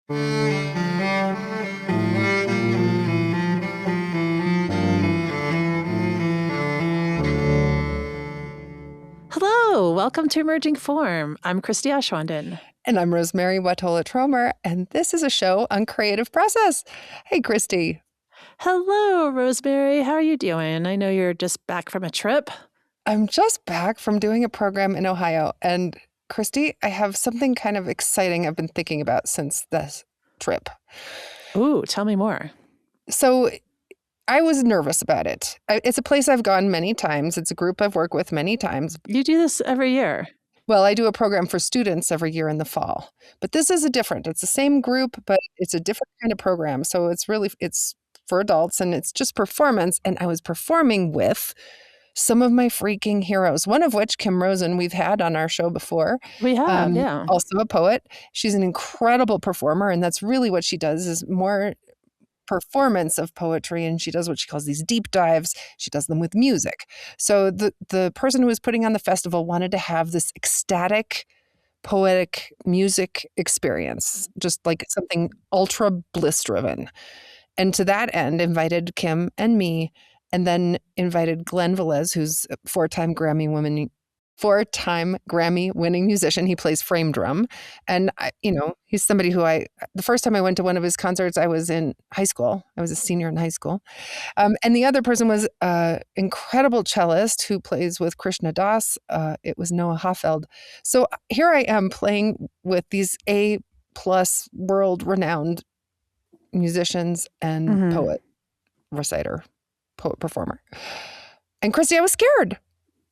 Hello, welcome to Emerging Form. I'm Christy Ashwanden. And I'm Rosemary Watola-Tromer, and this is a show on creative process. Hey, Christy. Hello, Rosemary. How are you doing? I know you're just back from a trip. I'm just back from doing a program in Ohio. And Christy, I have something kind of exciting I've been thinking about since this trip. Ooh, tell me more. So I was nervous about it. It's a place I've gone many times. It's a group I've worked with many times. You do this every year. Well, I do a program for students every year in the fall. But this is it's the same group, but it's a different kind of program. So it's for adults and it's just performance. And I was performing with some of my freaking heroes, one of which, Kim Rosen, we've had on our show before. We have, yeah. Also a poet. She's an incredible performer. And that's really what she does, is more performance of poetry, and she does what she calls these deep dives. She does them with music. So the person who was putting on the festival wanted to have this ecstatic poetic music experience, just like something ultra bliss driven. And to that end, invited Kim and me, and then invited Glenn Velez, who's a four-time Grammy winning musician. He plays frame drum. And, he's somebody who the first time I went to one of his concerts, I was in high school. I was a senior in high school. And the other person was an incredible cellist who plays with Krishna Das. It was Noah Hoffeld. So here I am playing with these A+ world-renowned musicians and poet performer. And Christy, I was scared.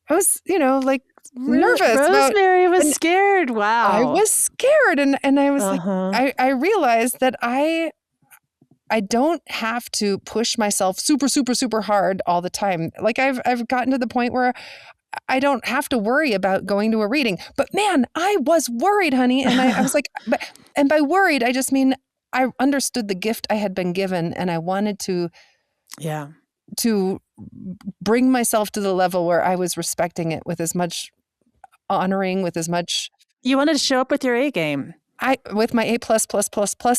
I was, nervous. Rosemary was scared. Wow. I was scared. And I was I realized that I don't have to push myself super, super, super hard all the time. Like I've gotten to the point where I don't have to worry about going to a reading. But man, I was worried, honey. And I was like, and by worried, I just mean I understood the gift I had been given, and I wanted to bring myself to the level where I was respecting it with as much honoring, with as much. You wanted to show up with your A game. With my A+++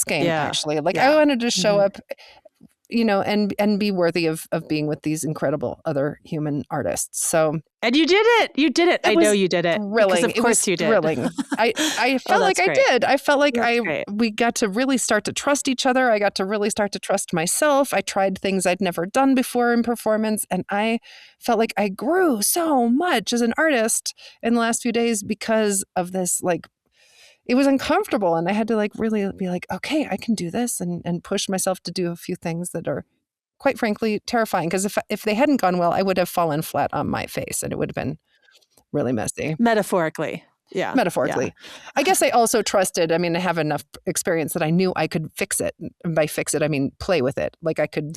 game, actually. I wanted to show up, and be worthy of being with these incredible other human artists. So. And you did it. You did it. I know you did it. Thrilling. Because of course you did. Thrilling. I felt like I did. I felt like we got to really start to trust each other. I got to really start to trust myself. I tried things I'd never done before in performance. And I felt like I grew so much as an artist in the last few days because of this, it was uncomfortable. And I had to really be like, okay, I can do this and push myself to do a few things that are, quite frankly, terrifying. Because if they hadn't gone well, I would have fallen flat on my face and it would have been really messy. Metaphorically. Yeah. Metaphorically. Yeah. I guess I also trusted, I have enough experience that I knew I could fix it. And by fix it, I mean play with it. I could,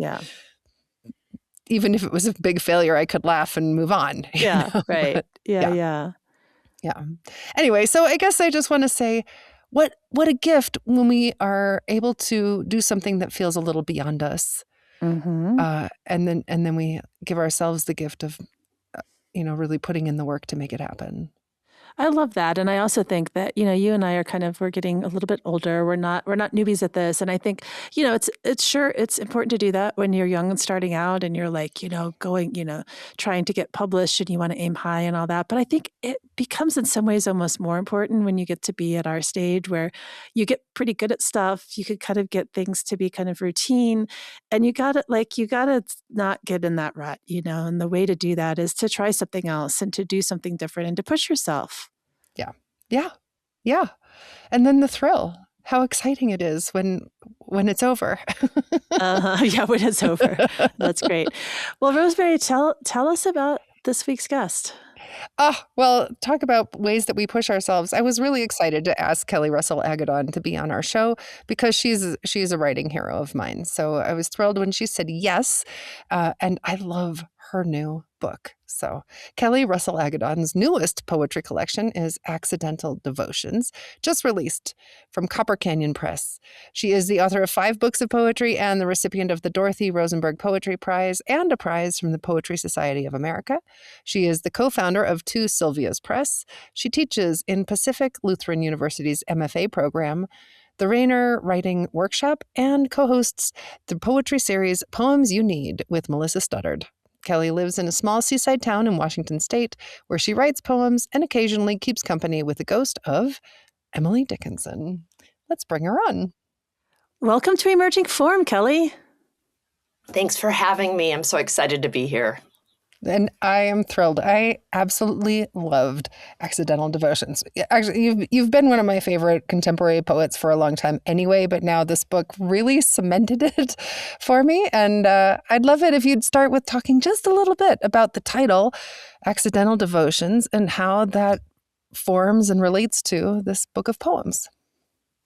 even if it was a big failure, I could laugh and move on. Yeah, right. Yeah. Anyway, so I guess I just want to say, what a gift when we are able to do something that feels a little beyond us. And then we give ourselves the gift of, really putting in the work to make it happen. I love that. And I also think that, you and I are we're getting a little bit older. We're not newbies at this. And I think, it's important to do that when you're young and starting out and you're going, trying to get published and you want to aim high and all that. But I think it becomes in some ways almost more important when you get to be at our stage where you get pretty good at stuff. You could kind of get things to be kind of routine, and you gotta not get in that rut, and the way to do that is to try something else and to do something different and to push yourself. Yeah. And then the thrill, how exciting it is when it's over. When it's over. That's great. Well, Rosemary, tell us about this week's guest. Well, talk about ways that we push ourselves. I was really excited to ask Kelli Russell Agodon to be on our show because she's a writing hero of mine. So I was thrilled when she said yes. And I love her new book. So Kelli Russell Agodon's newest poetry collection is Accidental Devotions, just released from Copper Canyon Press. She is the author of 5 books of poetry and the recipient of the Dorothy Rosenberg Poetry Prize and a prize from the Poetry Society of America. She is the co-founder of Two Sylvias Press. She teaches in Pacific Lutheran University's MFA program, the Rayner Writing Workshop, and co-hosts the poetry series Poems You Need with Melissa Studdard. Kelli lives in a small seaside town in Washington state where she writes poems and occasionally keeps company with the ghost of Emily Dickinson. Let's bring her on. Welcome to Emerging Form, Kelli. Thanks for having me. I'm so excited to be here. And I am thrilled. I absolutely loved Accidental Devotions. Actually, you've been one of my favorite contemporary poets for a long time anyway, but now this book really cemented it for me. And I'd love it if you'd start with talking just a little bit about the title, Accidental Devotions, and how that forms and relates to this book of poems.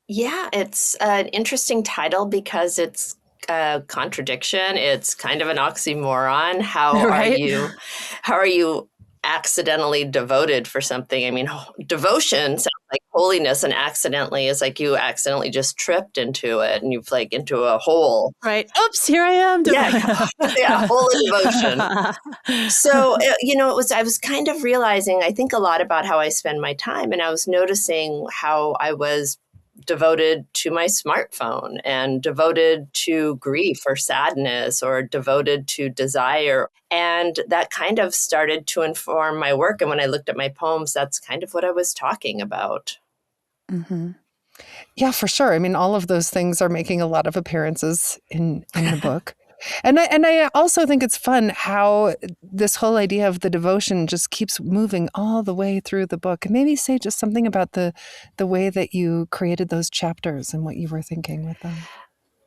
Yeah, it's an interesting title because it's a contradiction. It's kind of an oxymoron. Right? How are you accidentally devoted for something? I mean, devotion sounds like holiness, and accidentally is like you accidentally just tripped into it and you've like into a hole. Right. Oops, here I am. Yeah, hole in devotion. So, I was kind of realizing, I think a lot about how I spend my time, and I was noticing how I was devoted to my smartphone and devoted to grief or sadness or devoted to desire. And that kind of started to inform my work. And when I looked at my poems, that's kind of what I was talking about. Mm-hmm. Yeah, for sure. I mean, all of those things are making a lot of appearances in the book. And I also think it's fun how this whole idea of the devotion just keeps moving all the way through the book. And maybe say just something about the way that you created those chapters and what you were thinking with them.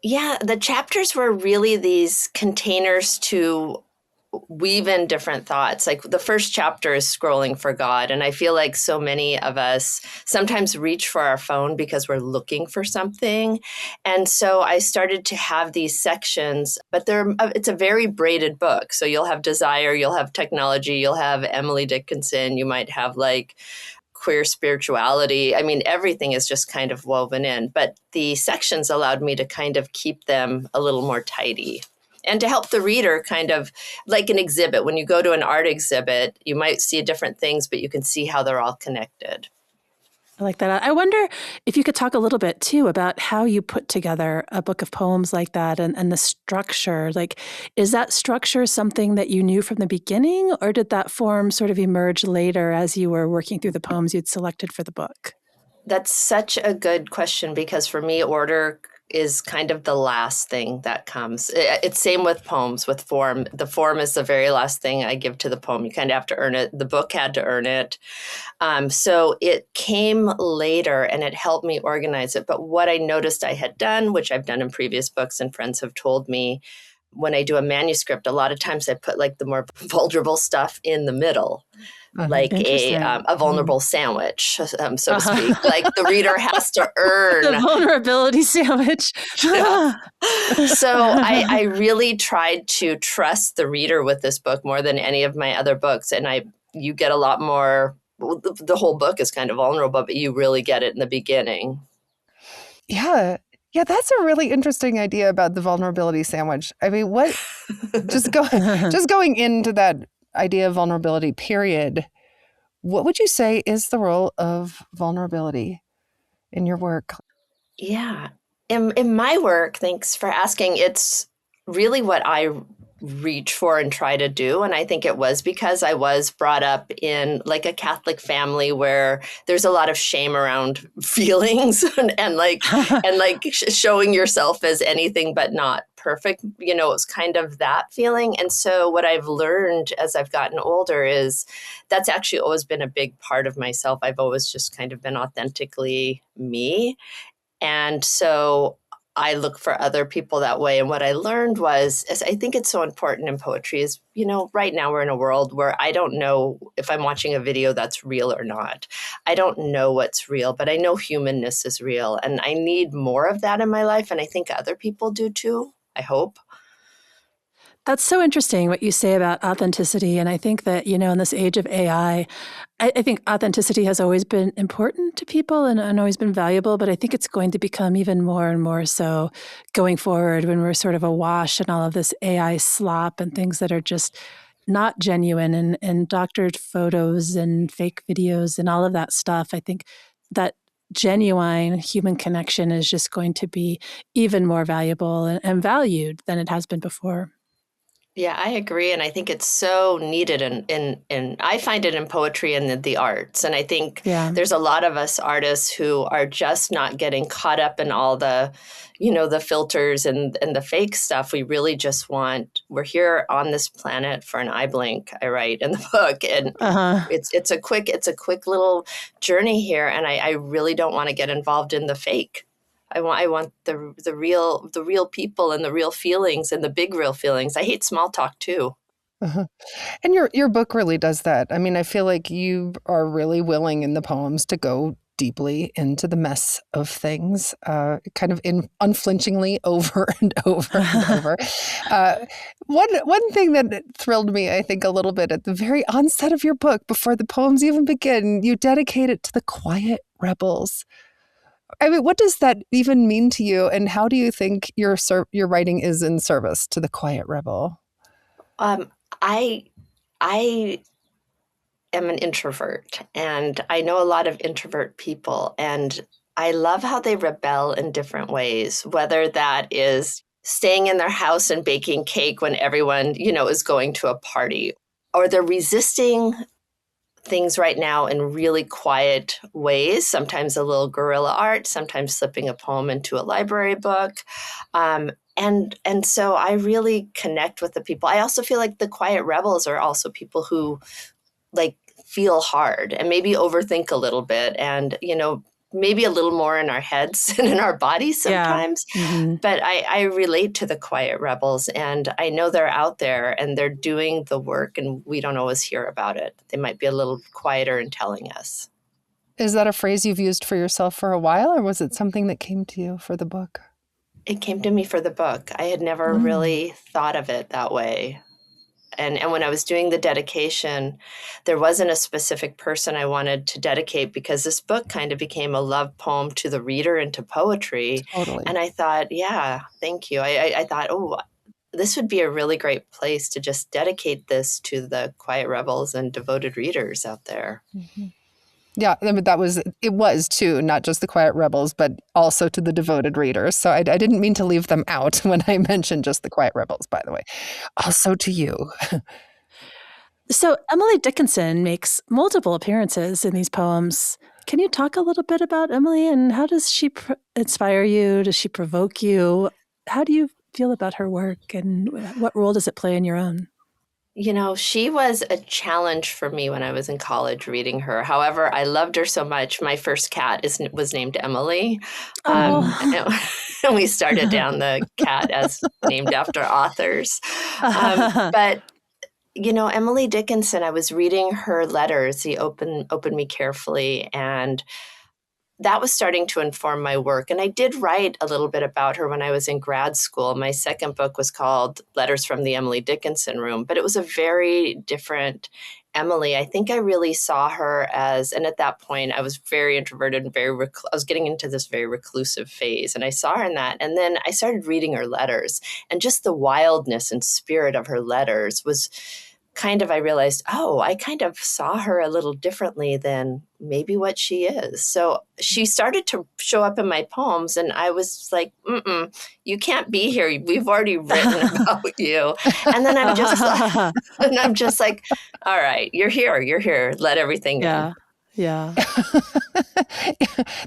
Yeah, the chapters were really these containers to weave in different thoughts. Like the first chapter is scrolling for God. And I feel like so many of us sometimes reach for our phone because we're looking for something. And so I started to have these sections, but it's a very braided book. So you'll have desire, you'll have technology, you'll have Emily Dickinson, you might have like queer spirituality. I mean, everything is just kind of woven in. But the sections allowed me to kind of keep them a little more tidy. And to help the reader kind of like an exhibit. When you go to an art exhibit, you might see different things, but you can see how they're all connected. I like that. I wonder if you could talk a little bit too about how you put together a book of poems like that and the structure. Like, is that structure something that you knew from the beginning, or did that form sort of emerge later as you were working through the poems you'd selected for the book? That's such a good question because for me, order is kind of the last thing that comes. It's same with poems, with form. The form is the very last thing I give to the poem. You kind of have to earn it. The book had to earn it. So it came later and it helped me organize it. But what I noticed I had done, which I've done in previous books and friends have told me, when I do a manuscript, a lot of times I put like the more vulnerable stuff in the middle. Like a vulnerable sandwich, so to speak. Like the reader has to earn the vulnerability sandwich. Yeah. So I really tried to trust the reader with this book more than any of my other books, and you get a lot more. The whole book is kind of vulnerable, but you really get it in the beginning. Yeah. Yeah, that's a really interesting idea about the vulnerability sandwich. I mean, what just going into that idea of vulnerability, period, what would you say is the role of vulnerability in your work? Yeah. In my work, thanks for asking, it's really what I reach for and try to do. And I think it was because I was brought up in like a Catholic family where there's a lot of shame around feelings and showing yourself as anything but not perfect. It's kind of that feeling. And so what I've learned as I've gotten older is that's actually always been a big part of myself. I've always just kind of been authentically me. And so I look for other people that way. And what I learned was I think it's so important in poetry is, right now we're in a world where I don't know if I'm watching a video that's real or not. I don't know what's real, but I know humanness is real. And I need more of that in my life. And I think other people do too, I hope. That's so interesting what you say about authenticity. And I think that, in this age of AI, I think authenticity has always been important to people and always been valuable, but I think it's going to become even more and more so going forward when we're sort of awash in all of this AI slop and things that are just not genuine and doctored photos and fake videos and all of that stuff. I think that genuine human connection is just going to be even more valuable and valued than it has been before. Yeah, I agree. And I think it's so needed in I find it in poetry and the arts. And I think Yeah. there's a lot of us artists who are just not getting caught up in all the, the filters and the fake stuff. We really just we're here on this planet for an eye blink, I write in the book. And it's a quick little journey here. And I really don't want to get involved in the fake. I want the real people and the real feelings and the big real feelings. I hate small talk too. And your book really does that. I mean, I feel like you are really willing in the poems to go deeply into the mess of things, kind of unflinchingly over and over and over. One thing that thrilled me, I think, a little bit at the very onset of your book, before the poems even begin, you dedicate it to the quiet rebels. I mean, what does that even mean to you, and how do you think your writing is in service to the quiet rebel? I am an introvert, and I know a lot of introvert people, and I love how they rebel in different ways, whether that is staying in their house and baking cake when everyone, is going to a party, or they're resisting things right now in really quiet ways, sometimes a little guerrilla art, sometimes slipping a poem into a library book. And so I really connect with the people. I also feel like the quiet rebels are also people who feel hard and maybe overthink a little bit and, maybe a little more in our heads and in our bodies sometimes. Yeah. Mm-hmm. But I relate to the quiet rebels, and I know they're out there and they're doing the work, and we don't always hear about it. They might be a little quieter in telling us. Is that a phrase you've used for yourself for a while, or was it something that came to you for the book? It came to me for the book. I had never really thought of it that way. And when I was doing the dedication, there wasn't a specific person I wanted to dedicate, because this book kind of became a love poem to the reader and to poetry. Totally. And I thought, yeah, thank you. I thought, oh, this would be a really great place to just dedicate this to the quiet rebels and devoted readers out there. Mm-hmm. Yeah, I mean, it was too, not just the quiet rebels, but also to the devoted readers. So I didn't mean to leave them out when I mentioned just the quiet rebels, by the way. Also to you. So Emily Dickinson makes multiple appearances in these poems. Can you talk a little bit about Emily, and how does she inspire you? Does she provoke you? How do you feel about her work, and what role does it play in your own? She was a challenge for me when I was in college reading her. However, I loved her so much. My first cat was named Emily. And we started down the cat as named after authors. But Emily Dickinson, I was reading her letters. He opened me carefully, and that was starting to inform my work. And I did write a little bit about her when I was in grad school. My second book was called Letters from the Emily Dickinson Room, but it was a very different Emily. I think I really saw her as, and at that point I was very introverted and I was getting into this very reclusive phase, and I saw her in that. And then I started reading her letters, and just the wildness and spirit of her letters was I realized, I kind of saw her a little differently than maybe what she is. So she started to show up in my poems, and I was like, you can't be here. We've already written about you. And then I'm just like, all right, you're here. Let everything in. Yeah.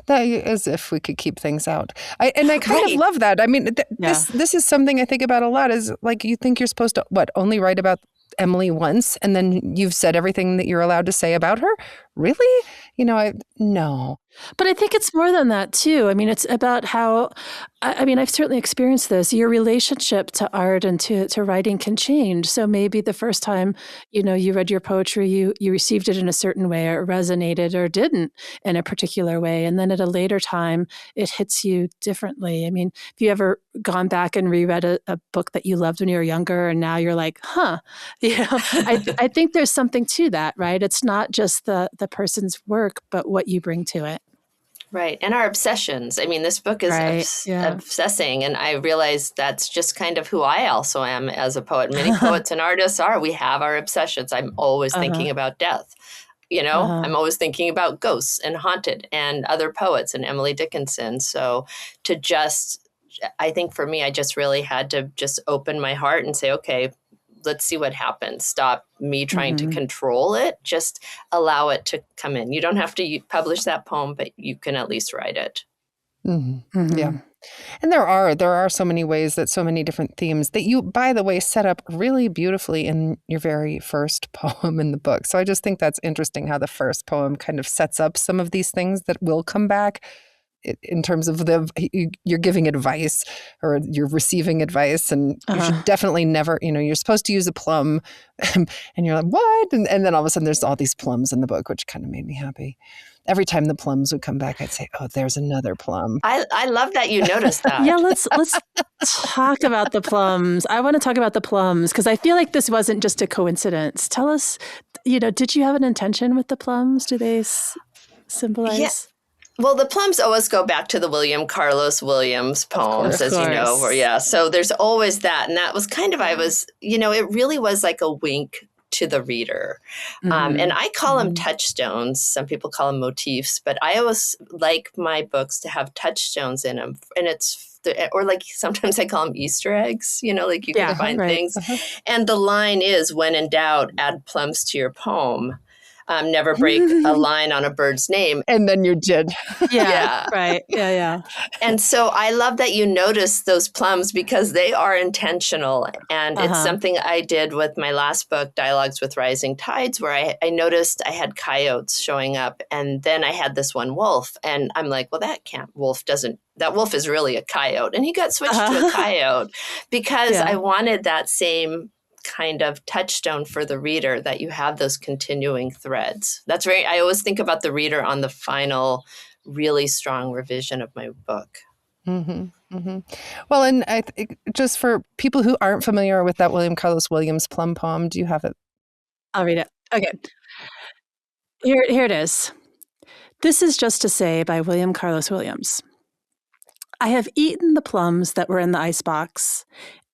That as if we could keep things out. I kind of love that. I mean, this is something I think about a lot, is like, you think you're supposed to, only write about Emily once, and then you've said everything that you're allowed to say about her? Really? No. But I think it's more than that, too. I mean, it's about how, I've certainly experienced this. Your relationship to art and to writing can change. So maybe the first time, you read your poetry, you received it in a certain way, or it resonated or didn't in a particular way. And then at a later time, it hits you differently. I mean, have you ever gone back and reread a book that you loved when you were younger, and now you're like, I think there's something to that, right? It's not just the person's work, but what you bring to it. Right. And our obsessions. I mean, this book is obsessing. And I realize that's just kind of who I also am as a poet. Many poets and artists we have our obsessions. I'm always thinking about death. Uh-huh. I'm always thinking about ghosts and haunted and other poets and Emily Dickinson. So I think for me, I just really had to just open my heart and say, okay, let's see what happens. Stop me trying to control it. Just allow it to come in. You don't have to publish that poem, but you can at least write it. Yeah. And there are so many ways that so many different themes that you, by the way, set up really beautifully in your very first poem in the book. So I just think that's interesting how the first poem kind of sets up some of these things that will come back in terms of you're giving advice or you're receiving advice, and you should definitely never, you're supposed to use a plum and you're like, what? And then all of a sudden there's all these plums in the book, which kind of made me happy. Every time the plums would come back, I'd say, oh, there's another plum. I love that you noticed that. Yeah, let's talk about the plums. I want to talk about the plums because I feel like this wasn't just a coincidence. Tell us, did you have an intention with the plums? Do they symbolize? Yeah. Well, the plums always go back to the William Carlos Williams poems, as you know. So there's always that. And that was kind of, it really was like a wink to the reader. And I call them touchstones. Some people call them motifs, but I always like my books to have touchstones in them. And or like sometimes I call them Easter eggs, like you can find things. And the line is, when in doubt, add plums to your poem. Never break a line on a bird's name. And then you did. Yeah. Right. Yeah. And so I love that you noticed those plums because they are intentional. And it's something I did with my last book, Dialogues with Rising Tides, where I noticed I had coyotes showing up. And then I had this one wolf. And I'm like, well, that wolf is really a coyote. And he got switched to a coyote because I wanted that same kind of touchstone for the reader, that you have those continuing threads. I always think about the reader on the final really strong revision of my book. Well, and just for people who aren't familiar with that William Carlos Williams plum poem, do you have it? I'll read it. Okay. Here it is. This is just to say by William Carlos Williams. I have eaten the plums that were in the icebox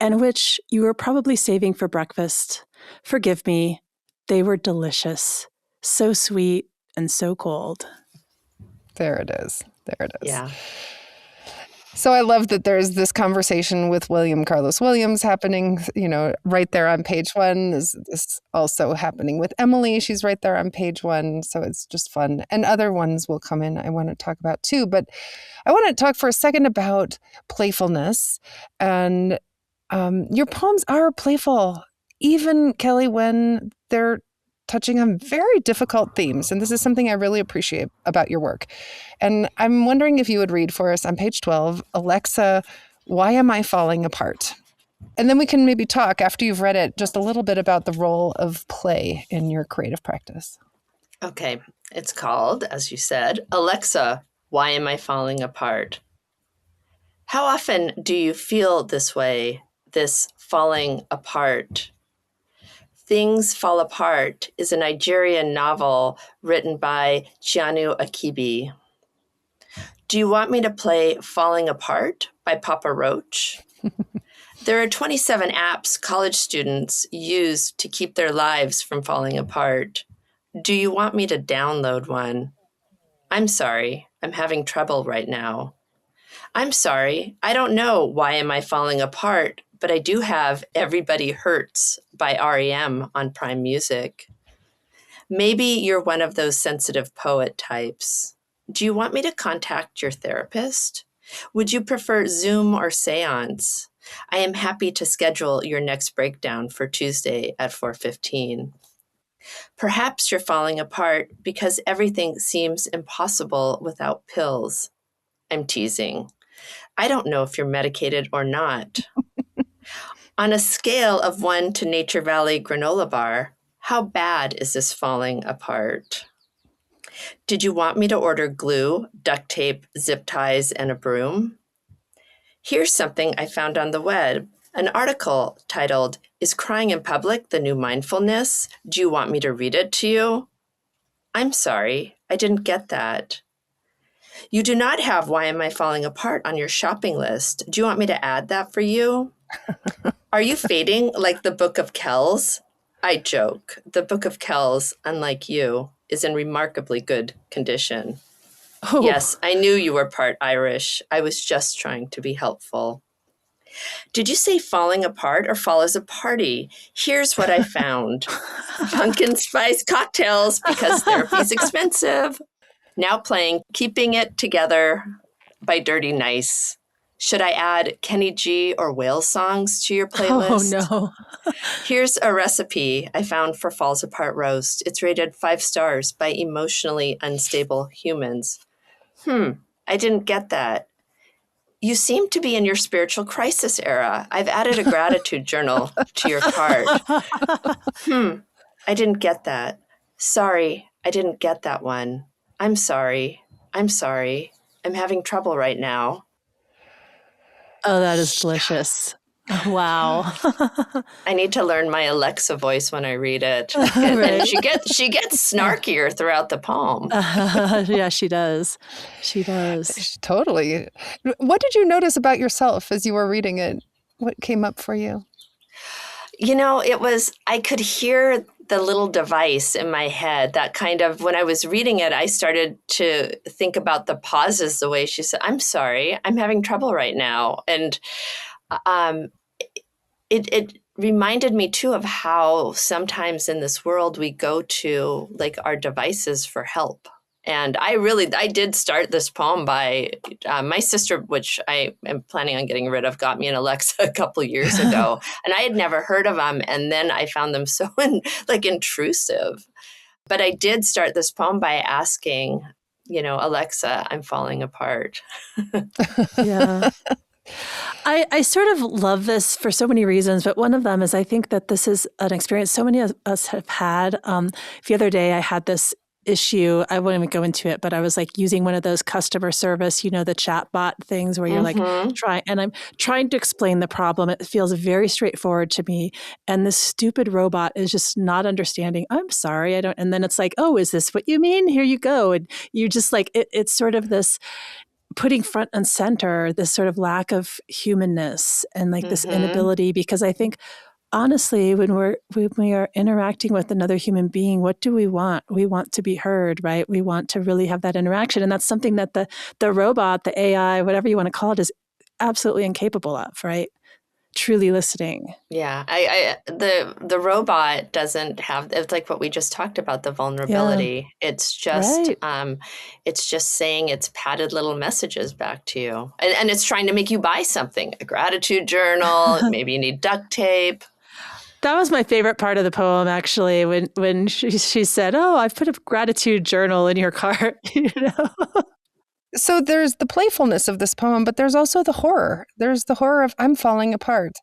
and which you were probably saving for breakfast. Forgive me, they were delicious, so sweet and so cold. There it is. Yeah. So I love that there's this conversation with William Carlos Williams happening, right there on page 1. This also happening with Emily. She's right there on page 1. So it's just fun. And other ones will come in I want to talk about too. But I want to talk for a second about playfulness. And your poems are playful, even, Kelli, when they're touching on very difficult themes. And this is something I really appreciate about your work. And I'm wondering if you would read for us on page 12, Alexa, Why Am I Falling Apart? And then we can maybe talk after you've read it just a little bit about the role of play in your creative practice. Okay. It's called, as you said, Alexa, Why Am I Falling Apart? How often do you feel this way, this falling apart? Things Fall Apart is a Nigerian novel written by Chianu Akibi. Do you want me to play Falling Apart by Papa Roach? There are 27 apps college students use to keep their lives from falling apart. Do you want me to download one? I'm sorry, I'm having trouble right now. I'm sorry, I don't know why am I falling apart, but I do have Everybody Hurts by REM on Prime Music. Maybe you're one of those sensitive poet types. Do you want me to contact your therapist? Would you prefer Zoom or seance? I am happy to schedule your next breakdown for Tuesday at 4:15. Perhaps you're falling apart because everything seems impossible without pills. I'm teasing. I don't know if you're medicated or not. On a scale of 1 to Nature Valley granola bar, how bad is this falling apart? Did you want me to order glue, duct tape, zip ties, and a broom? Here's something I found on the web, an article titled, Is Crying in Public the New Mindfulness? Do you want me to read it to you? I'm sorry, I didn't get that. You do not have Why Am I Falling Apart on your shopping list. Do you want me to add that for you? Are you fading like the Book of Kells? I joke. The Book of Kells, unlike you, is in remarkably good condition. Oh, Yes, I knew you were part Irish. I was just trying to be helpful. Did you say falling apart or fall as a party? Here's what I found. Pumpkin spice cocktails because therapy's expensive. Now playing Keeping It Together by Dirty Nice. Should I add Kenny G or whale songs to your oh playlist? no. Here's a recipe I found for Falls Apart roast. It's rated 5 stars by Emotionally Unstable Humans. I didn't get that. You seem to be in your spiritual crisis era. I've added a gratitude journal to your cart. I didn't get that. Sorry, I didn't get that one. I'm sorry. I'm sorry. I'm having trouble right now. Oh, that is delicious. Wow. I need to learn my Alexa voice when I read it. And Right. she gets snarkier throughout the poem. Yeah, she does. She does. Totally. What did you notice about yourself as you were reading it? What came up for you? You know, I could hear the little device in my head that kind of, when I was reading it, I started to think about the pauses, the way she said, I'm sorry, I'm having trouble right now. And it reminded me too of how sometimes in this world we go to like our devices for help. And I did start this poem by my sister, which I am planning on getting rid of, got me an Alexa a couple years ago. And I had never heard of them. And then I found them so intrusive. But I did start this poem by asking, Alexa, I'm falling apart. Yeah. I sort of love this for so many reasons, but one of them is I think that this is an experience so many of us have had. The other day I had this issue. I won't even go into it, but I was like using one of those customer service, the chat bot things where you're like I'm trying to explain the problem. It feels very straightforward to me. And this stupid robot is just not understanding. I'm sorry, I don't. And then it's like, oh, is this what you mean? Here you go. And you just like, it's sort of this putting front and center this sort of lack of humanness and like this inability, because I think honestly, when we are interacting with another human being, what do we want? We want to be heard, right? We want to really have that interaction. And that's something that the robot, the AI, whatever you want to call it, is absolutely incapable of, right? Truly listening. Yeah, the robot doesn't have. It's like what we just talked about, the vulnerability. Yeah. It's just Right. it's just saying its padded little messages back to you, and it's trying to make you buy something, a gratitude journal. Maybe you need duct tape. That was my favorite part of the poem, actually, when she said, "Oh, I've put a gratitude journal in your cart." So there's the playfulness of this poem, but there's also the horror. There's the horror of I'm falling apart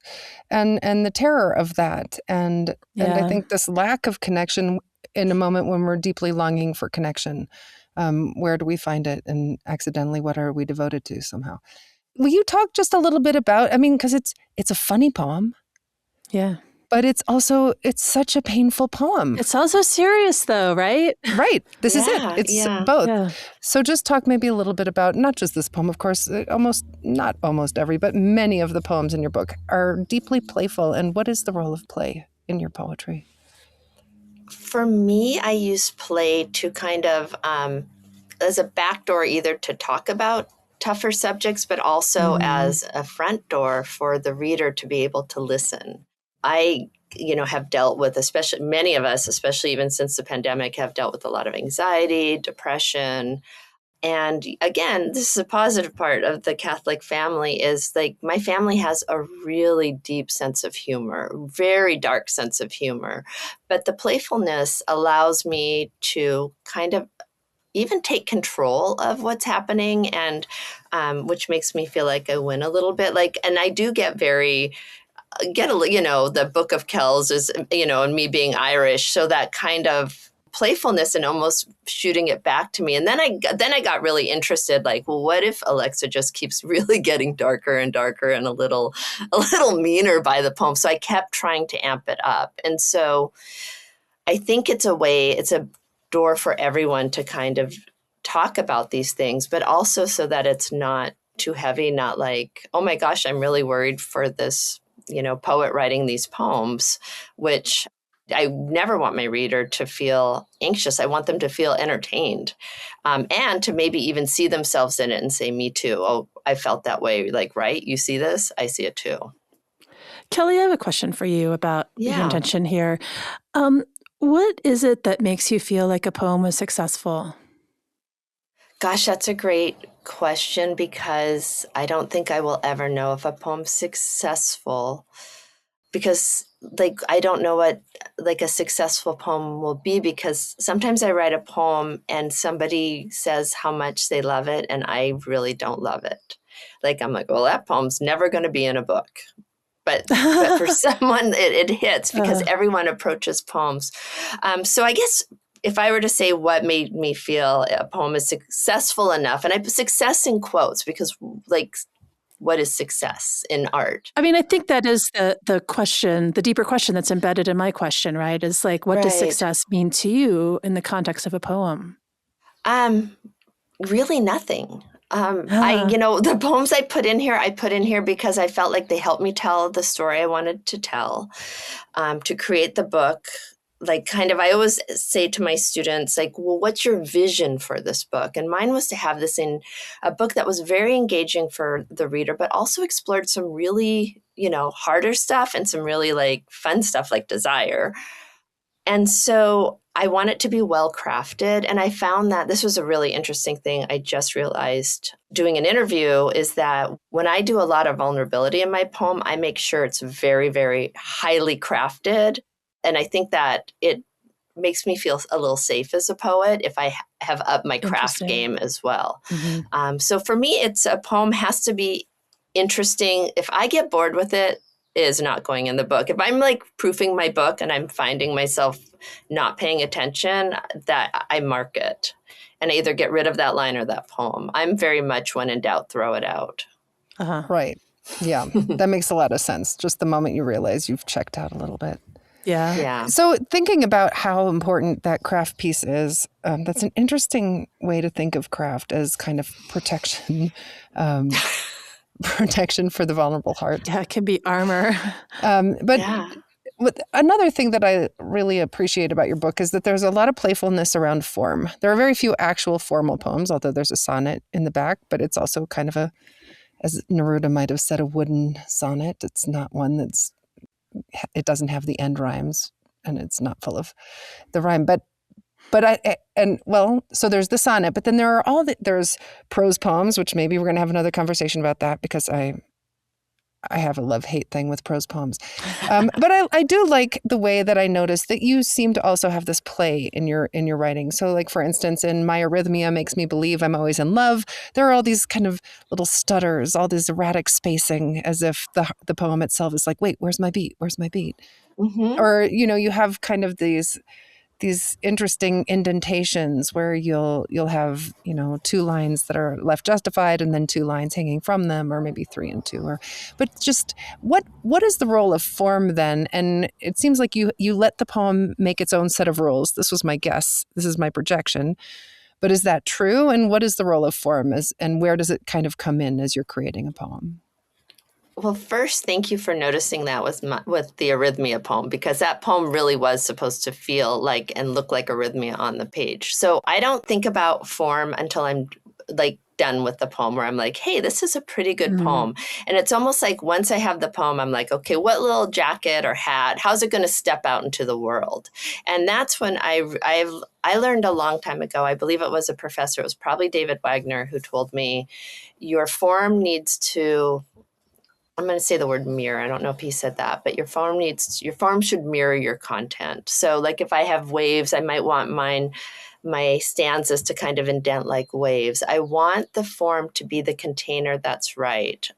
and the terror of that. And I think this lack of connection in a moment when we're deeply longing for connection, where do we find it? And accidentally, what are we devoted to somehow? Will you talk just a little bit about, because it's a funny poem. Yeah. But it's such a painful poem. It's also serious though, right? Right. This is it. It's both. Yeah. So just talk maybe a little bit about not just this poem, of course, not almost every, but many of the poems in your book are deeply playful. And what is the role of play in your poetry? For me, I use play to kind of as a backdoor, either to talk about tougher subjects, but also as a front door for the reader to be able to listen. I, have dealt with, especially many of us, especially even since the pandemic, have dealt with a lot of anxiety, depression. And again, this is a positive part of the Catholic family is like my family has a really deep sense of humor, very dark sense of humor. But the playfulness allows me to kind of even take control of what's happening, and which makes me feel like I win a little bit. And I do the Book of Kells is, and me being Irish. So that kind of playfulness and almost shooting it back to me. And then I got really interested, like, well, what if Alexa just keeps really getting darker and darker and a little meaner by the poem? So I kept trying to amp it up. And so I think it's a door for everyone to kind of talk about these things, but also so that it's not too heavy, not like, oh my gosh, I'm really worried for this, poet writing these poems, which I never want my reader to feel anxious. I want them to feel entertained, and to maybe even see themselves in it and say, me too. Oh, I felt that way. Like, right? You see this? I see it too. Kelli, I have a question for you about your Yeah. intention here. Um, what is it that makes you feel like a poem was successful? Gosh, that's a great question, because I don't think I will ever know if a poem's successful, because like I don't know what like a successful poem will be, because sometimes I write a poem and somebody says how much they love it and I really don't love it. Like I'm like, well, that poem's never going to be in a book. But for someone it hits, because everyone approaches poems. So I guess if I were to say what made me feel a poem is successful enough, and I put success in quotes because like what is success in art? I mean, I think that is the question, the deeper question that's embedded in my question, right? Is like, what does Right. success mean to you in the context of a poem? Really nothing. The poems I put in here because I felt like they helped me tell the story I wanted to tell, to create the book. Like kind of, I always say to my students, like, well, what's your vision for this book? And mine was to have this in a book that was very engaging for the reader, but also explored some really, harder stuff and some really like fun stuff like desire. And so I want it to be well crafted. And I found that this was a really interesting thing I just realized doing an interview, is that when I do a lot of vulnerability in my poem, I make sure it's very, very highly crafted. And I think that it makes me feel a little safe as a poet if I have upped my craft game as well. Mm-hmm. So for me, a poem has to be interesting. If I get bored with it, is not going in the book. If I'm like proofing my book and I'm finding myself not paying attention, that I mark it and I either get rid of that line or that poem. I'm very much when in doubt, throw it out. Right. Yeah. That makes a lot of sense. Just the moment you realize you've checked out a little bit. Yeah. So thinking about how important that craft piece is, that's an interesting way to think of craft as kind of protection. Protection for the vulnerable heart. Yeah, it can be armor. Another thing that I really appreciate about your book is that there's a lot of playfulness around form. There are very few actual formal poems, although there's a sonnet in the back, but it's also kind of as Neruda might have said, a wooden sonnet. It's not one it doesn't have the end rhymes, and it's not full of the rhyme, so there's the sonnet, but then there's prose poems, which maybe we're going to have another conversation about that, because I have a love-hate thing with prose poems. But I do like the way that I noticed that you seem to also have this play in your writing. So like, for instance, in My Arrhythmia Makes Me Believe I'm Always in Love, there are all these kind of little stutters, all this erratic spacing, as if the poem itself is like, wait, where's my beat? Where's my beat? Mm-hmm. Or, you have kind of these interesting indentations where you'll have, two lines that are left justified and then two lines hanging from them, or maybe 3 and 2. But just what is the role of form then? And it seems like you let the poem make its own set of rules. This was my guess. This is my projection. But is that true? And what is the role of form, and where does it kind of come in as you're creating a poem? Well, first, thank you for noticing that with the Arrhythmia poem, because that poem really was supposed to feel like and look like arrhythmia on the page. So I don't think about form until I'm like done with the poem, where I'm like, hey, this is a pretty good poem. And it's almost like once I have the poem, I'm like, okay, what little jacket or hat, how's it going to step out into the world? And that's when I learned a long time ago, I believe it was a professor, it was probably David Wagner, who told me, your form needs to, I'm going to say the word mirror. I don't know if he said that, but your form should mirror your content. So like if I have waves, I might want my stanzas to kind of indent like waves. I want the form to be the container that's right.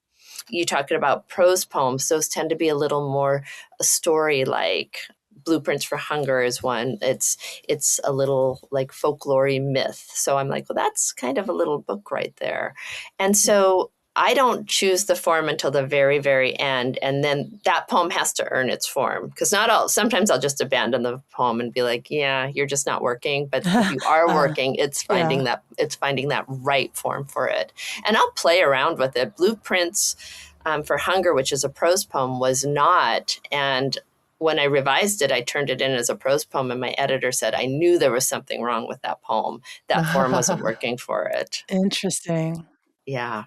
You talking about prose poems, those tend to be a little more story-like. Blueprints for Hunger is one. It's a little like folklore myth. So I'm like, well, that's kind of a little book right there. And so I don't choose the form until the very, very end. And then that poem has to earn its form. Because sometimes I'll just abandon the poem and be like, yeah, you're just not working. But if you are working, it's finding that right form for it. And I'll play around with it. Blueprints for Hunger, which is a prose poem, was not. And when I revised it, I turned it in as a prose poem, and my editor said, I knew there was something wrong with that poem. That form wasn't working for it. Interesting. Yeah.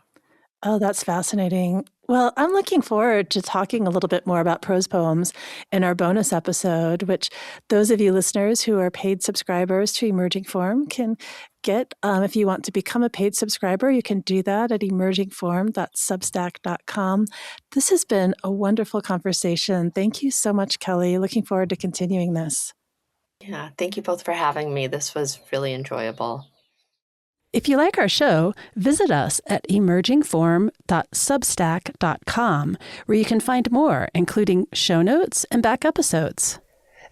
Oh, that's fascinating. Well, I'm looking forward to talking a little bit more about prose poems in our bonus episode, which those of you listeners who are paid subscribers to Emerging Form can get. If you want to become a paid subscriber, you can do that at emergingform.substack.com. This has been a wonderful conversation. Thank you so much, Kelli. Looking forward to continuing this. Yeah. Thank you both for having me. This was really enjoyable. If you like our show, visit us at emergingform.substack.com, where you can find more, including show notes and back episodes.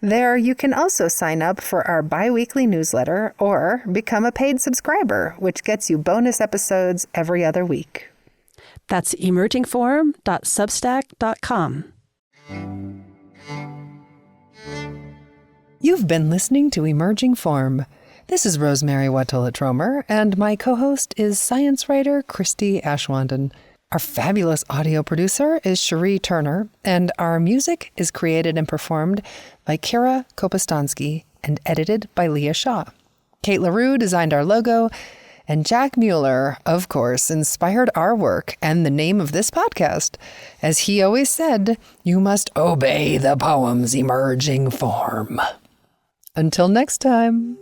There, you can also sign up for our bi-weekly newsletter or become a paid subscriber, which gets you bonus episodes every other week. That's emergingform.substack.com. You've been listening to Emerging Form. This is Rosemary Watola-Tromer, and my co-host is science writer Christy Ashwanden. Our fabulous audio producer is Cherie Turner, and our music is created and performed by Kira Kopostansky and edited by Leah Shaw. Kate LaRue designed our logo, and Jack Mueller, of course, inspired our work and the name of this podcast. As he always said, you must obey the poem's emerging form. Until next time.